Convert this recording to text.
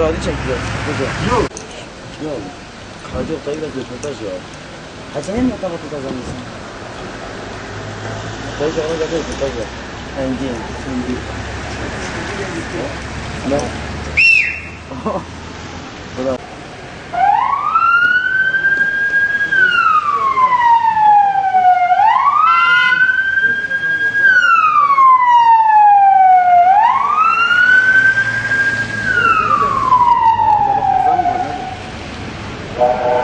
hadi çekeceğiz. Yok. Yok. Hadi Oktay'la röportaj ya. Hadi sen mi kapatı kazanmışsın? Oktay'la ona kadar röportaj var. Engin. Ne? Bravo. Thank you.